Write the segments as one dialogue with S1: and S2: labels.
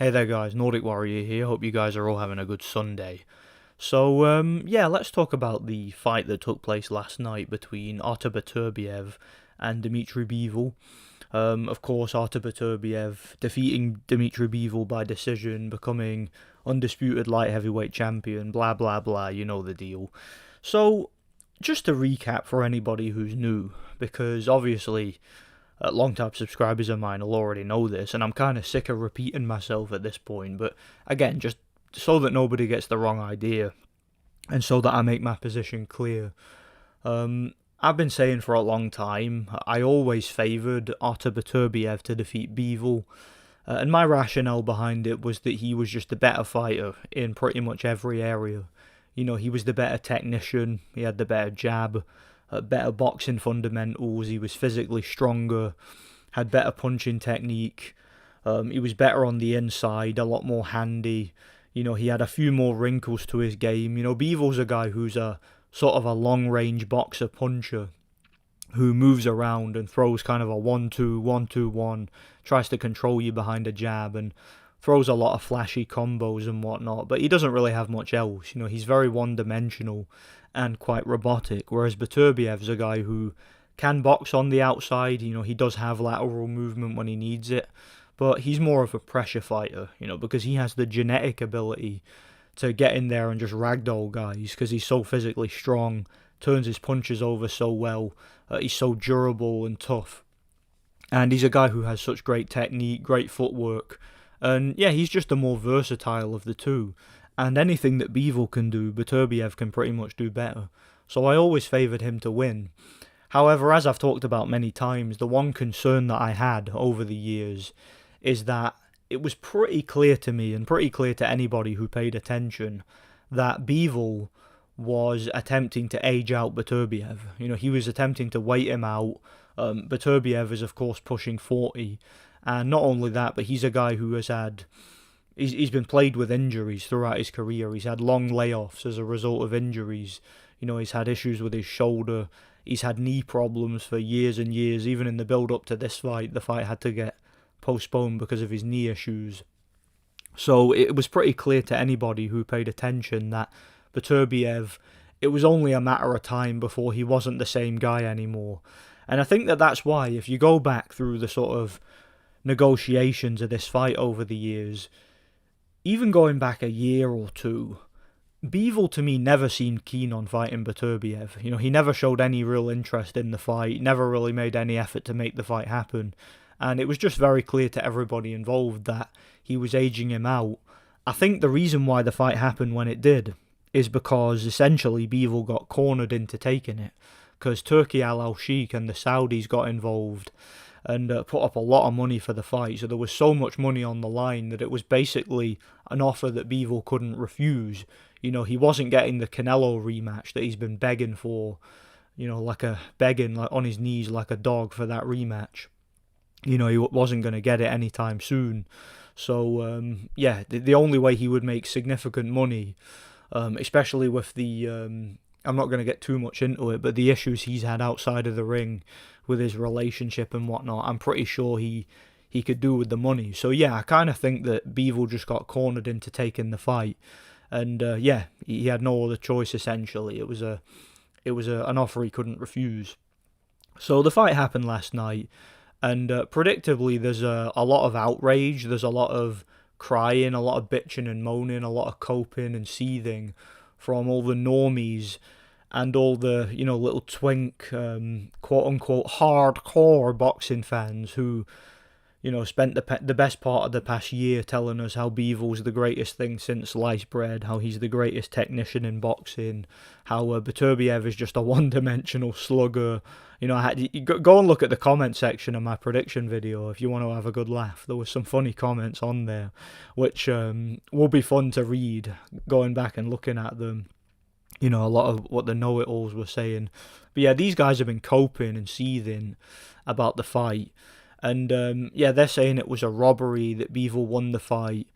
S1: Hey there guys, Nordic Warrior here, hope you guys are all having a good Sunday. So, yeah, let's talk about the fight that took place last night between Artur Beterbiev and Dmitry Bivol. Of course, Artur Beterbiev defeating Dmitry Bivol by decision, becoming undisputed light heavyweight champion, blah blah blah, you know the deal. So, just to recap for anybody who's new, because obviously long-time subscribers of mine will already know this, and I'm kind of sick of repeating myself at this point, but again, just so that nobody gets the wrong idea, and so that I make my position clear. I've been saying for a long time, I always favoured Artur Beterbiev to defeat Bivol, and my rationale behind it was that he was just a better fighter in pretty much every area. You know, he was the better technician, he had the better jab, better boxing fundamentals, he was physically stronger, had better punching technique, he was better on the inside, a lot more handy, you know, he had a few more wrinkles to his game. You know, Bivol's a guy who's a sort of a long-range boxer puncher who moves around and throws kind of a 1-2, 1-2-1, tries to control you behind a jab and throws a lot of flashy combos and whatnot, but he doesn't really have much else. You know, he's very one-dimensional and quite robotic, whereas Beterbiev's a guy who can box on the outside. You know, he does have lateral movement when he needs it, but he's more of a pressure fighter, you know, because he has the genetic ability to get in there and just ragdoll guys because he's so physically strong, turns his punches over so well, he's so durable and tough, and he's a guy who has such great technique, great footwork, and yeah, he's just the more versatile of the two. And anything that Bivol can do, Beterbiev can pretty much do better. So I always favoured him to win. However, as I've talked about many times, the one concern that I had over the years is that it was pretty clear to me, and pretty clear to anybody who paid attention, that Bivol was attempting to age out Beterbiev. You know, he was attempting to wait him out. Beterbiev is, of course, pushing 40. And not only that, but he's a guy who has had... He's been plagued with injuries throughout his career. He's had long layoffs as a result of injuries. You know, he's had issues with his shoulder. He's had knee problems for years and years. Even in the build-up to this fight, the fight had to get postponed because of his knee issues. So it was pretty clear to anybody who paid attention that Beterbiev, it was only a matter of time before he wasn't the same guy anymore. And I think that that's why, if you go back through the sort of negotiations of this fight over the years, even going back a year or two, Bivol to me never seemed keen on fighting Beterbiev. You know, he never showed any real interest in the fight, never really made any effort to make the fight happen. And it was just very clear to everybody involved that he was aging him out. I think the reason why the fight happened when it did is because essentially Bivol got cornered into taking it. Because Turki Al-Sheikh and the Saudis got involved and put up a lot of money for the fight. So there was so much money on the line that it was basically an offer that Bivol couldn't refuse. You know, he wasn't getting the Canelo rematch that he's been begging for, you know, begging like on his knees like a dog for that rematch. You know, he wasn't going to get it anytime soon. So, yeah, the only way he would make significant money, especially with the... I'm not going to get too much into it, but the issues he's had outside of the ring with his relationship and whatnot, I'm pretty sure he could do with the money. So yeah, I kind of think that Bivol just got cornered into taking the fight, and yeah, he had no other choice essentially. It was an offer he couldn't refuse. So the fight happened last night, and predictably there's a lot of outrage, there's a lot of crying, a lot of bitching and moaning, a lot of coping and seething from all the normies and all the, you know, little twink, quote-unquote, hardcore boxing fans who, you know, spent the best part of the past year telling us how Bivol's the greatest thing since sliced bread, how he's the greatest technician in boxing, how Beterbiev is just a one-dimensional slugger. You know, go and look at the comment section of my prediction video if you want to have a good laugh. There was some funny comments on there, which will be fun to read, going back and looking at them. You know, a lot of what the know-it-alls were saying. But yeah, these guys have been coping and seething about the fight. And yeah, they're saying it was a robbery, that Bivol won the fight.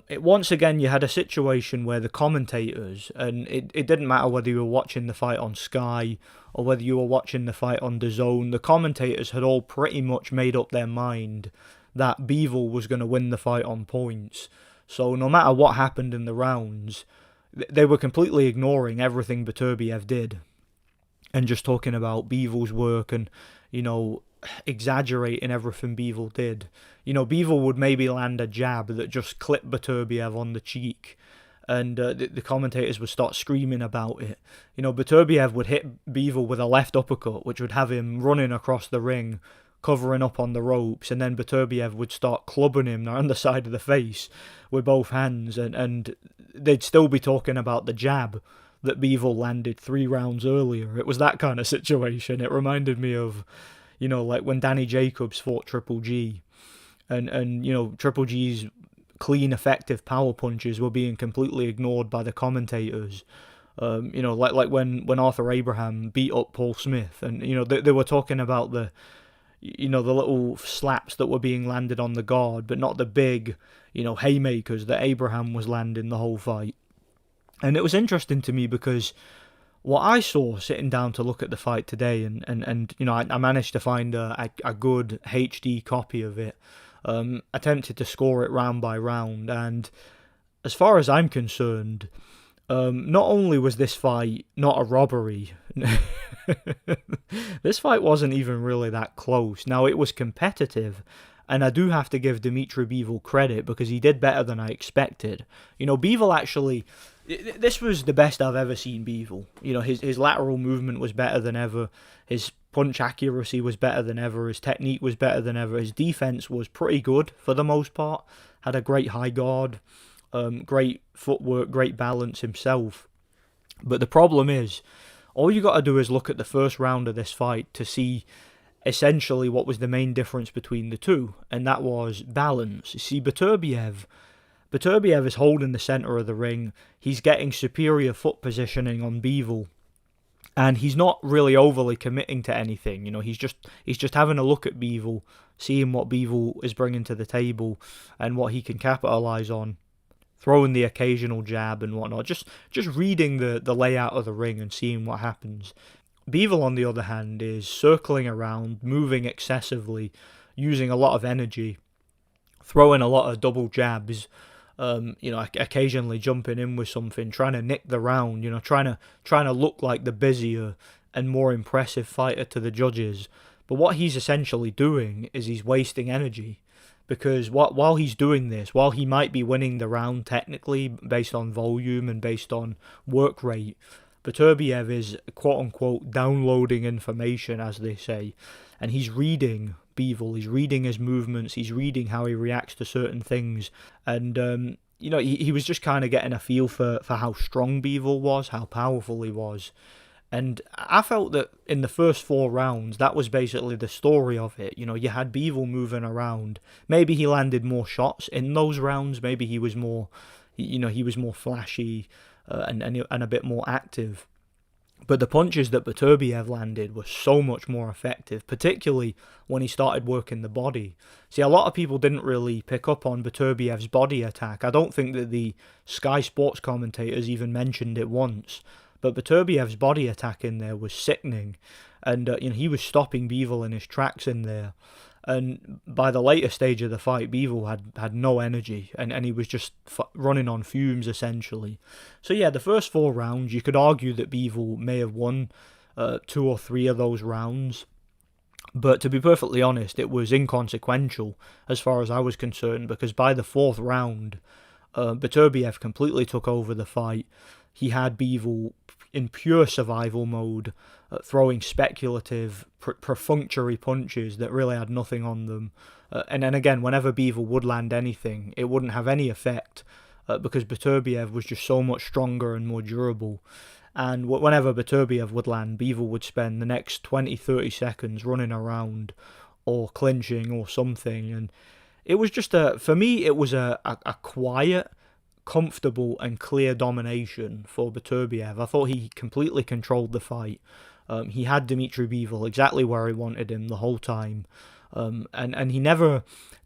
S1: Once again, you had a situation where the commentators, and it didn't matter whether you were watching the fight on Sky or whether you were watching the fight on DAZN, the commentators had all pretty much made up their mind that Bivol was going to win the fight on points. So no matter what happened in the rounds, they were completely ignoring everything Beterbiev did and just talking about Bivol's work and, exaggerating everything Bivol did. Bivol would maybe land a jab that just clipped Beterbiev on the cheek, and the commentators would start screaming about it. Beterbiev would hit Bivol with a left uppercut, which would have him running across the ring, covering up on the ropes, and then Beterbiev would start clubbing him on the side of the face with both hands, and they'd still be talking about the jab that Bivol landed 3 rounds earlier. It was that kind of situation. It reminded me of, like when Danny Jacobs fought Triple G, and Triple G's clean, effective power punches were being completely ignored by the commentators. Like when Arthur Abraham beat up Paul Smith, and they were talking about the little slaps that were being landed on the guard, but not the big, haymakers that Abraham was landing the whole fight. And it was interesting to me because what I saw sitting down to look at the fight today, and I managed to find a good HD copy of it, attempted to score it round by round, and as far as I'm concerned, not only was this fight not a robbery, this fight wasn't even really that close. Now, it was competitive, and I do have to give Dmitry Bivol credit because he did better than I expected. Bivol actually, this was the best I've ever seen Bivol. His lateral movement was better than ever. His punch accuracy was better than ever. His technique was better than ever. His defense was pretty good for the most part. Had a great high guard, great footwork, great balance himself. But the problem is, all you got to do is look at the first round of this fight to see essentially what was the main difference between the two, and that was balance. You see, Beterbiev is holding the center of the ring. He's getting superior foot positioning on Bivol, and he's not really overly committing to anything. He's just having a look at Bivol, seeing what Bivol is bringing to the table and what he can capitalize on, throwing the occasional jab and whatnot, just reading the layout of the ring and seeing what happens. Bivol, on the other hand, is circling around, moving excessively, using a lot of energy, throwing a lot of double jabs, occasionally jumping in with something, trying to nick the round, trying to look like the busier and more impressive fighter to the judges. But what he's essentially doing is he's wasting energy, because while he's doing this, while he might be winning the round technically based on volume and based on work rate, Beterbiev is quote-unquote downloading information, as they say, and he's reading Bivol, he's reading his movements, he's reading how he reacts to certain things, and he was just kind of getting a feel for how strong Bivol was, how powerful he was. And I felt that in the first 4 rounds, that was basically the story of it. You had Bivol moving around. Maybe he landed more shots in those rounds. Maybe he was more, he was more flashy and a bit more active. But the punches that Beterbiev landed were so much more effective, particularly when he started working the body. See, a lot of people didn't really pick up on Beterbiev's body attack. I don't think that the Sky Sports commentators even mentioned it once. But Beterbiev's body attack in there was sickening, and he was stopping Bivol in his tracks in there. And by the later stage of the fight, Bivol had no energy, and he was just running on fumes, essentially. So yeah, the first 4 rounds, you could argue that Bivol may have won 2 or 3 of those rounds. But to be perfectly honest, it was inconsequential as far as I was concerned, because by the 4th round, Beterbiev completely took over the fight. He had Bivol in pure survival mode, throwing speculative, perfunctory punches that really had nothing on them. And then again, whenever Bivol would land anything, it wouldn't have any effect, because Beterbiev was just so much stronger and more durable. And whenever Beterbiev would land, Bivol would spend the next 20-30 seconds running around or clinching or something. And it was just for me, it was a quiet, comfortable and clear domination for Beterbiev. I thought he completely controlled the fight. He had Dmitry Bivol exactly where he wanted him the whole time. And he never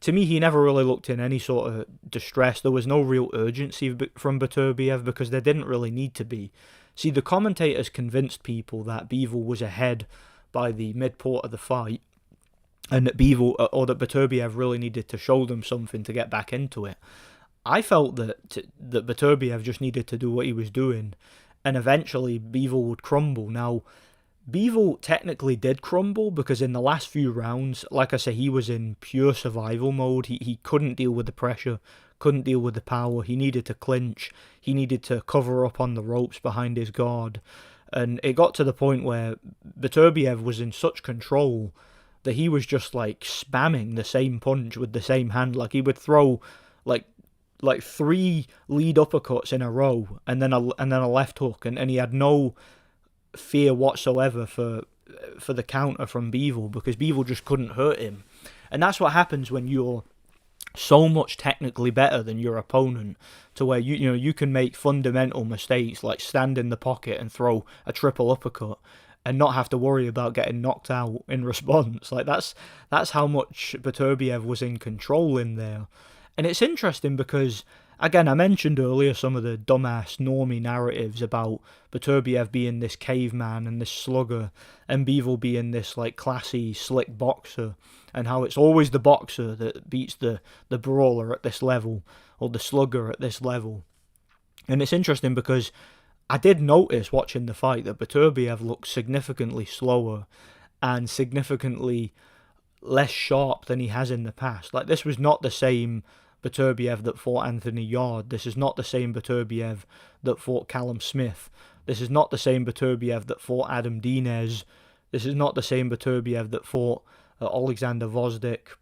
S1: really looked in any sort of distress. There was no real urgency from Beterbiev because there didn't really need to be. See, the commentators convinced people that Bivol was ahead by the mid-part of the fight. and that Beterbiev really needed to show them something to get back into it. I felt that Beterbiev just needed to do what he was doing, and eventually Bivol would crumble. Now, Bivol technically did crumble because in the last few rounds, like I say, he was in pure survival mode. He couldn't deal with the pressure, couldn't deal with the power. He needed to clinch. He needed to cover up on the ropes behind his guard. And it got to the point where Beterbiev was in such control that he was just like spamming the same punch with the same hand. Like he would throw like three lead uppercuts in a row and then a left hook, and he had no fear whatsoever for the counter from Bivol, because Bivol just couldn't hurt him. And that's what happens when you're so much technically better than your opponent, to where you can make fundamental mistakes like stand in the pocket and throw a triple uppercut and not have to worry about getting knocked out in response. Like that's how much Beterbiev was in control in there. And it's interesting because, again, I mentioned earlier some of the dumbass normie narratives about Beterbiev being this caveman and this slugger, and Bivol being this like classy, slick boxer, and how it's always the boxer that beats the brawler at this level, or the slugger at this level. And it's interesting because I did notice watching the fight that Beterbiev looked significantly slower and significantly less sharp than he has in the past. Like, this was not the same Beterbiev that fought Anthony Yarde. This is not the same Beterbiev that fought Callum Smith. This is not the same Beterbiev that fought Adam Dinez. This is not the same Beterbiev that fought Alexander Vozdik.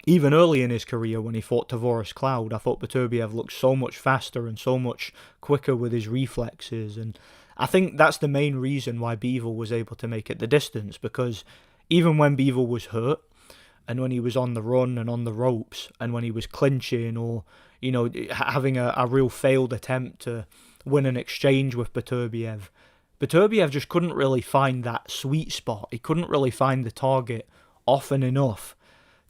S1: Even early in his career when he fought Tavoris Cloud, I thought Beterbiev looked so much faster and so much quicker with his reflexes. And I think that's the main reason why Bivol was able to make it the distance, because even when Bivol was hurt, and when he was on the run and on the ropes, and when he was clinching or, having a real failed attempt to win an exchange with Beterbiev, Beterbiev just couldn't really find that sweet spot. He couldn't really find the target often enough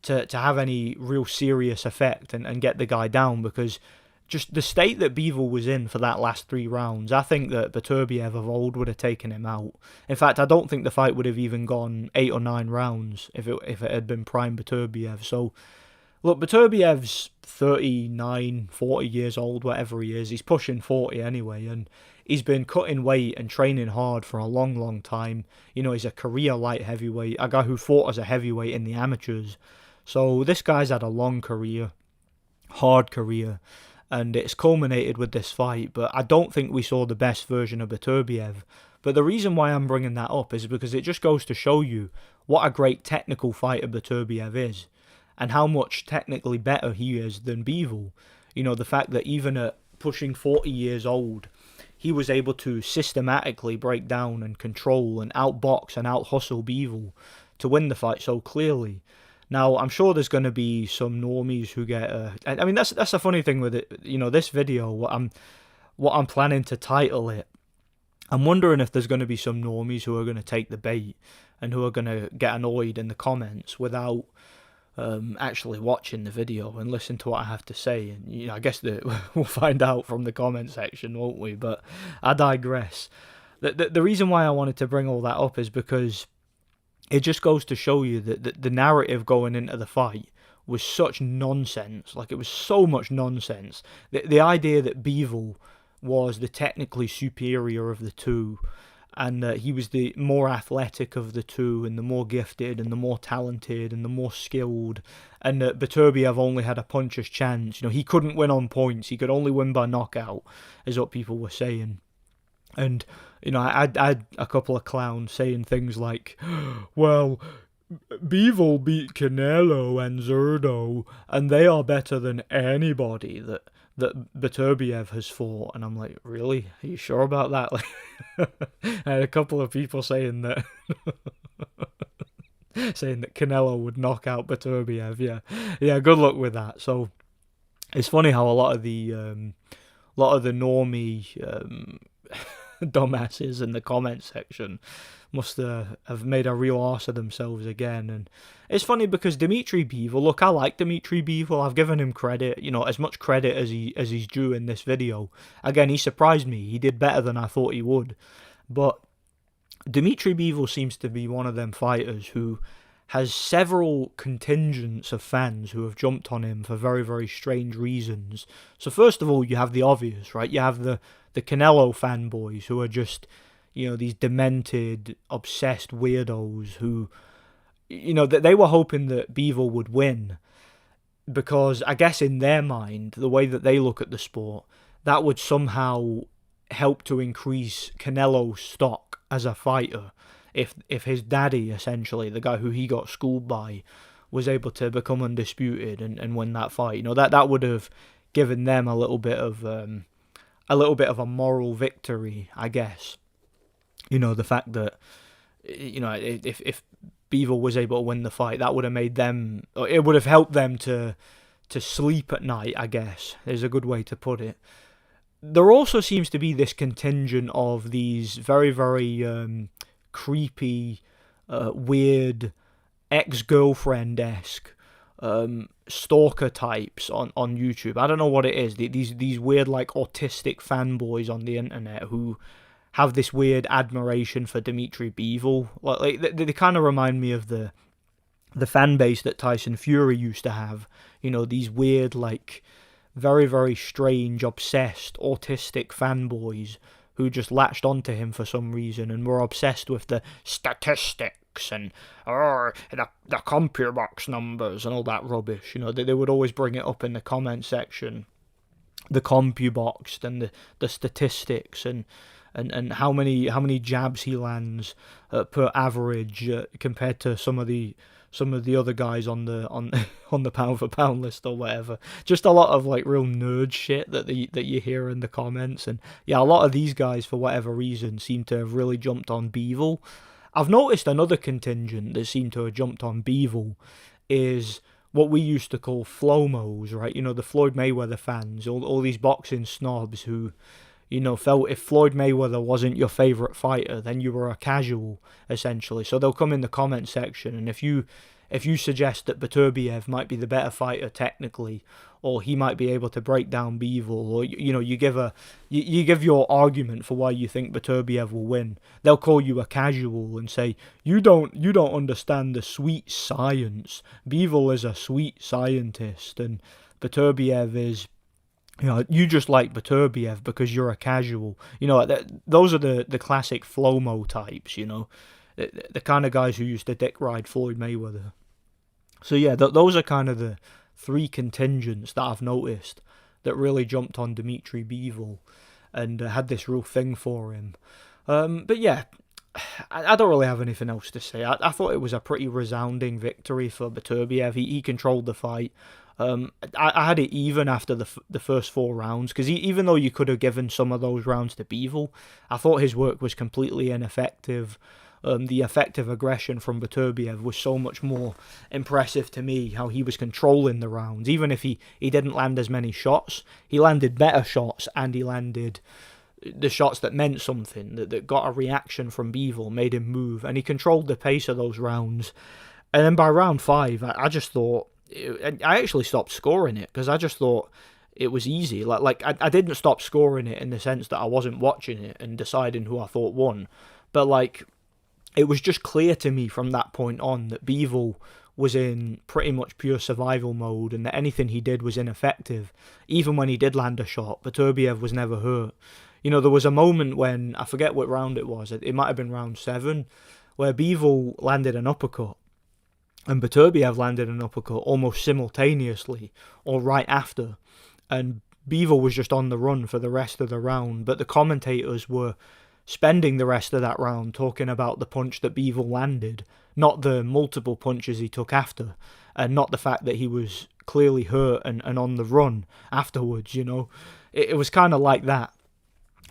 S1: to have any real serious effect and get the guy down, because just the state that Bivol was in for that last 3 rounds, I think that Beterbiev of old would have taken him out. In fact, I don't think the fight would have even gone 8 or 9 rounds if it had been prime Beterbiev. So, look, Beterbiev's 39, 40 years old, whatever he is. He's pushing 40 anyway, and he's been cutting weight and training hard for a long, long time. He's a career light heavyweight, a guy who fought as a heavyweight in the amateurs. So this guy's had a long career, hard career, and it's culminated with this fight. But I don't think we saw the best version of Beterbiev. But the reason why I'm bringing that up is because it just goes to show you what a great technical fighter Beterbiev is, and how much technically better he is than Bivol. The fact that even at pushing 40 years old, he was able to systematically break down and control and outbox and out-hustle Bivol to win the fight so clearly. Now, I'm sure there's going to be some normies who get... I mean, that's a funny thing with it. This video, what I'm planning to title it, I'm wondering if there's going to be some normies who are going to take the bait and who are going to get annoyed in the comments without actually watching the video and listen to what I have to say. And I guess that we'll find out from the comment section, won't we? But I digress. The reason why I wanted to bring all that up is because it just goes to show you that the narrative going into the fight was such nonsense. Like, it was so much nonsense. The idea that Bivol was the technically superior of the two, and that he was the more athletic of the two, and the more gifted, and the more talented, and the more skilled, and that Beterbiev only had a puncher's chance. He couldn't win on points. He could only win by knockout, is what people were saying. And, I had a couple of clowns saying things like, well, Bivol beat Canelo and Zurdo, and they are better than anybody that Beterbiev has fought. And I'm like, really? Are you sure about that? I had a couple of people saying that Canelo would knock out Beterbiev. Yeah, good luck with that. So it's funny how a lot of the normie dumbasses in the comment section must have made a real arse of themselves again. And it's funny because Dmitry Bivol, look, I like Dmitry Bivol. I've given him credit, as much credit as he's due in this video. Again, he surprised me. He did better than I thought he would. But Dmitry Bivol seems to be one of them fighters who has several contingents of fans who have jumped on him for very, very strange reasons. So first of all, you have the obvious, right? You have the Canelo fanboys who are just, these demented, obsessed weirdos who, they were hoping that Bivol would win because I guess in their mind, the way that they look at the sport, that would somehow help to increase Canelo's stock as a fighter. If his daddy, essentially, the guy who he got schooled by, was able to become undisputed and win that fight, that would have given them a little bit of a moral victory, I guess. The fact that, if Bivol was able to win the fight, that would have made them, or it would have helped them to sleep at night, I guess, is a good way to put it. There also seems to be this contingent of these very, very creepy, weird, ex-girlfriend-esque stalker types on YouTube. I don't know what it is. These weird, like, autistic fanboys on the internet who have this weird admiration for Dmitry Bivol. Like they kind of remind me of the fan base that Tyson Fury used to have. These weird, like, very, very strange, obsessed, autistic fanboys who just latched onto him for some reason and were obsessed with the statistics and the CompuBox numbers and all that rubbish. They would always bring it up in the comment section, the CompuBox and the statistics and how many jabs he lands per average compared to some of the other guys on the pound for pound list or whatever. Just a lot of like real nerd shit that you hear in the comments. And yeah, a lot of these guys, for whatever reason, seem to have really jumped on Bivol. I've noticed another contingent that seem to have jumped on Bivol is what we used to call Flomos, right? The Floyd Mayweather fans, all these boxing snobs who, felt if Floyd Mayweather wasn't your favourite fighter, then you were a casual, essentially. So they'll come in the comment section, and if you suggest that Beterbiev might be the better fighter technically, or he might be able to break down Bivol, or you give your argument for why you think Beterbiev will win, they'll call you a casual and say you don't understand the sweet science. Bivol is a sweet scientist, and Beterbiev is. You just like Beterbiev because you're a casual. Those are the classic Flomo types, the kind of guys who used to dick ride Floyd Mayweather. So yeah, those are kind of the three contingents that I've noticed that really jumped on Dmitry Bivol and had this real thing for him. But yeah, I don't really have anything else to say. I thought it was a pretty resounding victory for Beterbiev. He controlled the fight. I had it even after the first 4 rounds, because even though you could have given some of those rounds to Bivol, I thought his work was completely ineffective. The effective aggression from Beterbiev was so much more impressive to me, how he was controlling the rounds. Even if he didn't land as many shots, he landed better shots, and he landed the shots that meant something, that got a reaction from Bivol, made him move, and he controlled the pace of those rounds. And then by round 5, I just thought, I actually stopped scoring it, because I just thought it was easy. I didn't stop scoring it in the sense that I wasn't watching it and deciding who I thought won, but it was just clear to me from that point on that Bivol was in pretty much pure survival mode, and that anything he did was ineffective. Even when he did land a shot, Beterbiev was never hurt. There was a moment when, I forget what round it was, it might have been round 7, where Bivol landed an uppercut, and Beterbiev landed an uppercut almost simultaneously, or right after, and Bivol was just on the run for the rest of the round, but the commentators were spending the rest of that round talking about the punch that Bivol landed, not the multiple punches he took after, and not the fact that he was clearly hurt and on the run afterwards. It was kind of like that.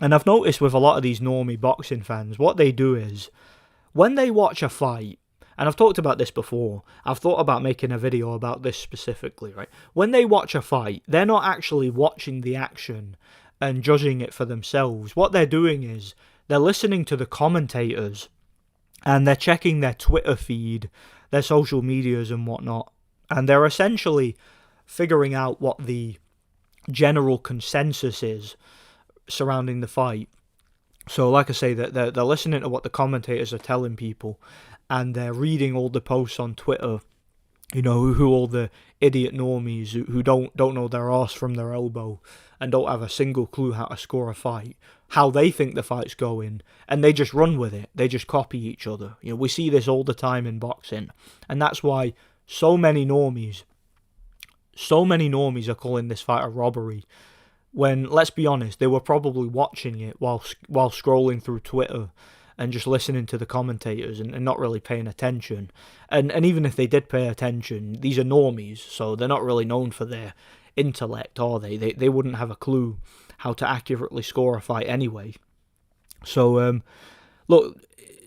S1: And I've noticed with a lot of these normie boxing fans, what they do is, when they watch a fight, and I've talked about this before, I've thought about making a video about this specifically, right? When they watch a fight, they're not actually watching the action and judging it for themselves. What they're doing is, they're listening to the commentators, and they're checking their Twitter feed, their social medias and whatnot, and they're essentially figuring out what the general consensus is surrounding the fight. So like I say, they're listening to what the commentators are telling people, and they're reading all the posts on Twitter, you know, who all the idiot normies who don't know their arse from their elbow and don't have a single clue how to score a fight, how they think the fight's going, and they just run with it. They just copy each other. You know, we see this all the time in boxing, and that's why so many normies are calling this fight a robbery. When, let's be honest, they were probably watching it while scrolling through Twitter and just listening to the commentators and not really paying attention. And even if they did pay attention, these are normies, so they're not really known for their intellect, are they? They wouldn't have a clue how to accurately score a fight anyway. So, look,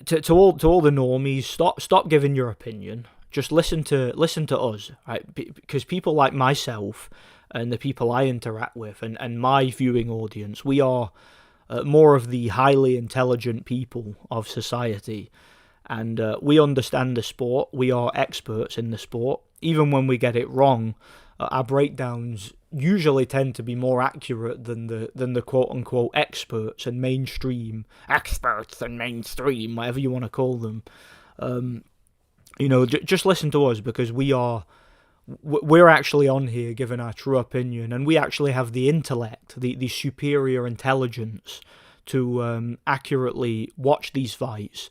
S1: to all the normies, stop giving your opinion. Just listen to us, right? Because people like myself and the people I interact with and my viewing audience, we are more of the highly intelligent people of society, and we understand the sport. We are experts in the sport. Even when we get it wrong, our breakdowns usually tend to be more accurate than the quote unquote experts and mainstream, whatever you want to call them. You know, just listen to us, because we're actually on here giving our true opinion, and we actually have the intellect, the superior intelligence to accurately watch these fights,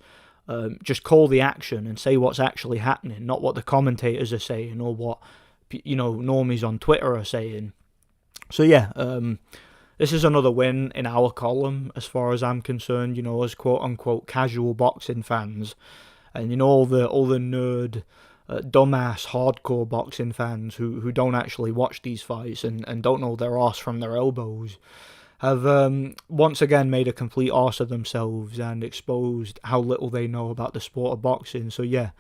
S1: just call the action and say what's actually happening, not what the commentators are saying or what, you know, normies on Twitter are saying. So yeah, this is another win in our column as far as I'm concerned, you know, as quote unquote casual boxing fans, and you know, all the nerd, dumbass hardcore boxing fans who don't actually watch these fights and don't know their arse from their elbows have once again made a complete arse of themselves and exposed how little they know about the sport of boxing. So yeah,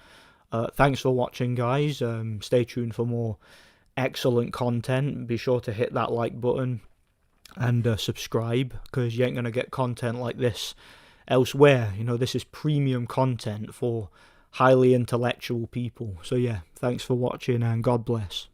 S1: thanks for watching, guys. Stay tuned for more excellent content. Be sure to hit that like button and subscribe, because you ain't gonna get content like this elsewhere. You know, this is premium content for highly intellectual people. So yeah, thanks for watching and God bless.